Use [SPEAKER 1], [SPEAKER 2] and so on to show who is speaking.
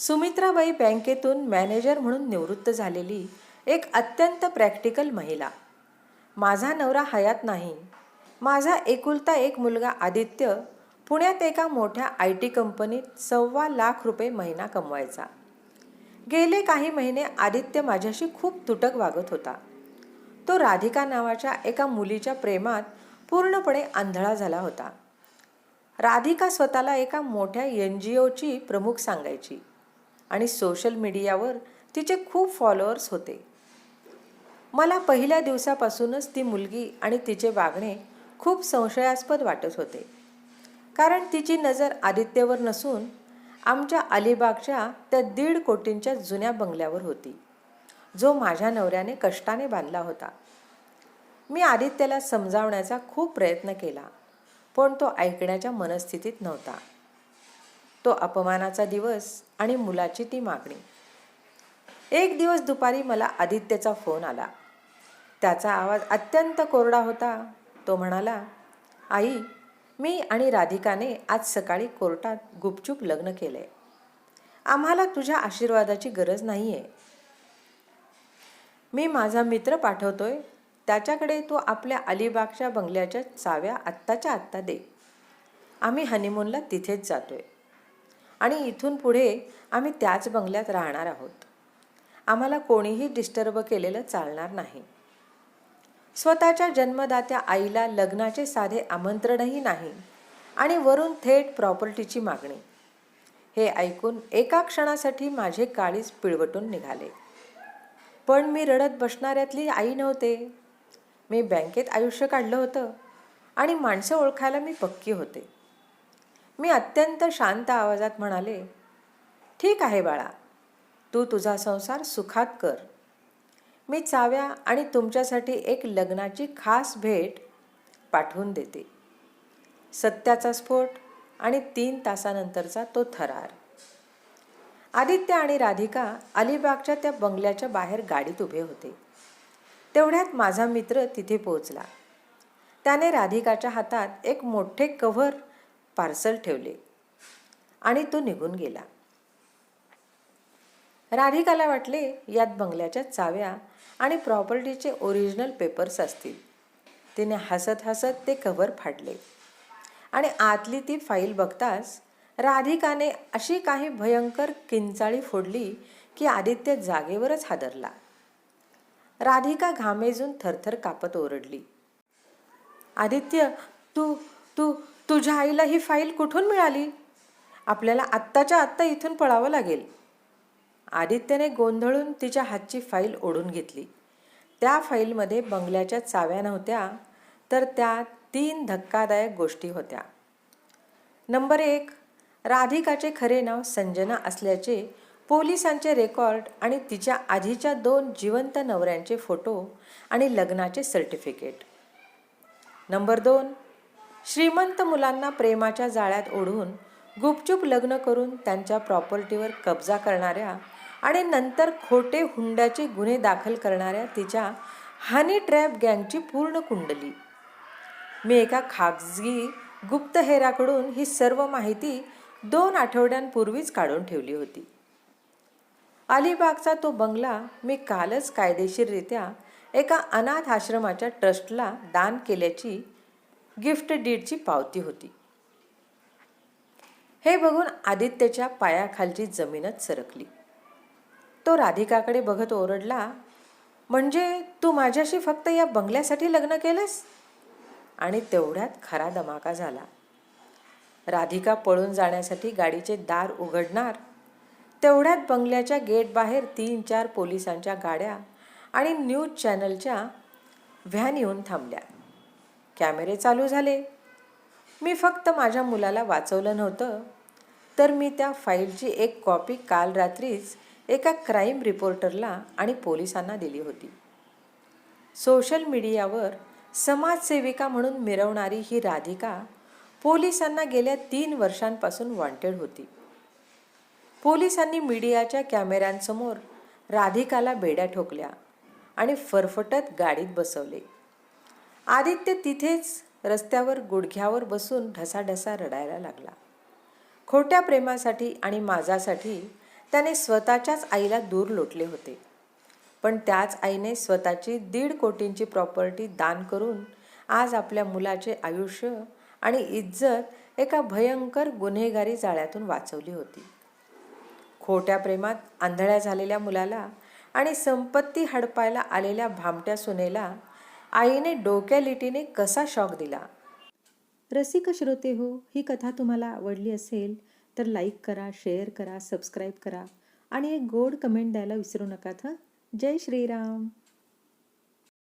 [SPEAKER 1] सुमित्राबाई बँकेतून मॅनेजर म्हणून निवृत्त झालेली एक अत्यंत प्रॅक्टिकल महिला. माझा नवरा हयात नाही. माझा एकुलता एक मुलगा आदित्य पुण्यात एका मोठ्या IT कंपनीत ₹1,25,000 महिना कमवायचा. गेले काही महिने आदित्य माझ्याशी खूप तुटक वागत होता. तो राधिका नावाच्या एका मुलीच्या प्रेमात पूर्णपणे आंधळा झाला होता. राधिका स्वतःला एका मोठ्या NGOची प्रमुख सांगायची आणि सोशल मीडियावर तिचे खूप फॉलोअर्स होते. मला पहिल्या दिवसापासूनच ती मुलगी आणि तिचे वागणे खूप संशयास्पद वाटत होते. कारण तिची नजर आदित्यवर नसून आमच्या अलिबागच्या त्या 1.5 कोटींच्या जुन्या बंगल्यावर होती, जो माझ्या नवऱ्याने कष्टाने बांधला होता. मी आदित्यला समजावण्याचा खूप प्रयत्न केला, पण तो ऐकण्याच्या मनस्थितीत नव्हता. तो अपमानाचा दिवस आणि मुलाची ती मागणी. एक दिवस दुपारी मला आदित्यचा फोन आला. त्याचा आवाज अत्यंत कोरडा होता. तो म्हणाला, "आई, मी आणि राधिकाने आज सकाळी कोर्टात गुपचूप लग्न केलंय. आम्हाला तुझ्या आशीर्वादाची गरज नाहीये. मी माझा मित्र पाठवतोय. त्याच्याकडे तू आपल्या अलिबागच्या बंगल्याच्या चाव्या आत्ताच्या आत्ता दे. आम्ही हनीमूनला तिथेच जातोय आणि इथून पुढे आम्ही त्याच बंगल्यात राहणार आहोत. आम्हाला कोणीही डिस्टर्ब केलेलं चालणार नाही." स्वतःच्या जन्मदात्या आईला लग्नाचे साधे आमंत्रणही नाही आणि वरून थेट प्रॉपर्टीची मागणी. हे ऐकून एका क्षणासाठी माझे काळीज पिळवटून निघाले. पण मी रडत बसणाऱ्यातली आई नव्हते. मी बँकेत आयुष्य काढलं होतं आणि माणसं ओळखायला मी पक्की होते. मी अत्यंत शांत आवाजात म्हणाले, "ठीक आहे बाळा, तू तुझा संसार सुखात कर. मी चाव्या आणि तुमच्यासाठी एक लग्नाची खास भेट पाठवून देते." सत्याचा स्फोट आणि 3 तासानंतरचा तो थरार. आदित्य आणि राधिका अलिबागच्या त्या बंगल्याच्या बाहेर गाडीत उभे होते. तेवढ्यात माझा मित्र तिथे पोहोचला. त्याने राधिकाच्या हातात एक मोठे कव्हर पार्सल ठेवले आणि तो निघून गेला. राधिकाला वाटले यात बंगल्याच्या चाव्या आणि प्रॉपर्टीचे ओरिजिनल पेपर्स असतील. तिने हसत हसत ते कव्हर फाडले आणि आतली ती फाईल बघताच राधिकाने अशी काही भयंकर किंचाळी फोडली की आदित्य जागेवरच हादरला. राधिका घामेजून थरथर कापत ओरडली, "आदित्य, तू तू तुझ्या आईला ही फाईल कुठून मिळाली? आपल्याला आत्ताच्या आत्ता इथून पळावं लागेल." आदित्यने गोंधळून तिच्या हातची फाईल ओढून घेतली. त्या फाईलमध्ये बंगल्याच्या चाव्या नव्हत्या, तर त्यात 3 धक्कादायक गोष्टी होत्या. नंबर 1, राधिकाचे खरे नाव संजना असल्याचे पोलिसांचे रेकॉर्ड आणि तिच्या आधीच्या 2 जिवंत नवऱ्यांचे फोटो आणि लग्नाचे सर्टिफिकेट. नंबर 2, श्रीमंत मुलांना प्रेमाच्या जाळ्यात ओढून गुपचूप लग्न करून त्यांच्या प्रॉपर्टीवर कब्जा करणाऱ्या आणि नंतर खोटे हुंड्याचे गुन्हे दाखल करणाऱ्या तिच्या हनी ट्रॅप गँगची पूर्ण कुंडली. मी एका खाजगी गुप्तहेराकडून ही सर्व माहिती 2 आठवड्यांपूर्वीच काढून ठेवली होती. अलिबागचा तो बंगला मी कालच कायदेशीररित्या एका अनाथ आश्रमाच्या ट्रस्टला दान केल्याची गिफ्ट डीडची पावती होती. हे बघून आदित्यच्या पायाखालची जमीनच सरकली. तो राधिकाकडे बघत ओरडला, "म्हणजे तू माझ्याशी फक्त या बंगल्यासाठी लग्न केलंस?" आणि तेवढ्यात खरा धमाका झाला. राधिका पळून जाण्यासाठी गाडीचे दार उघडणार, तेवढ्यात बंगल्याच्या गेट बाहेर 3-4 पोलिसांच्या गाड्या आणि न्यूज चॅनलच्या व्हॅन येऊन थांबल्या. कॅमेरे चालू झाले. मी फक्त माझ्या मुलाला वाचवलं नव्हतं, तर मी त्या फाईलची एक कॉपी काल रात्रीच एका क्राईम रिपोर्टरला आणि पोलिसांना दिली होती. सोशल मीडियावर समाजसेविका म्हणून मिरवणारी ही राधिका पोलिसांना गेल्या 3 वर्षांपासून वॉन्टेड होती. पोलिसांनी मीडियाच्या कॅमेऱ्यांसमोर राधिकाला बेड्या ठोकल्या आणि फरफटत गाडीत बसवले. आदित्य तिथेच रस्त्यावर गुडघ्यावर बसून ढसाढसा रडायला लागला. खोट्या प्रेमासाठी आणि माझ्यासाठी त्याने स्वतःच्याच आईला दूर लोटले होते. पण त्याच आईने स्वतःची 1.5 कोटींची प्रॉपर्टी दान करून आज आपल्या मुलाचे आयुष्य आणि इज्जत एका भयंकर गुन्हेगारी जाळ्यातून वाचवली होती. खोट्या प्रेमात आंधळ्या झालेल्या मुलाला आणि संपत्ती हडपायला आलेल्या भामट्या सुनेला आईने डोक्यालिटीने कसा शॉक दिला. रसिक श्रोते हो, ही कथा तुम्हाला आवडली असेल तर लाईक करा, शेअर करा, सबस्क्राईब करा आणि एक गोड कमेंट द्यायला विसरू नका. जय श्रीराम.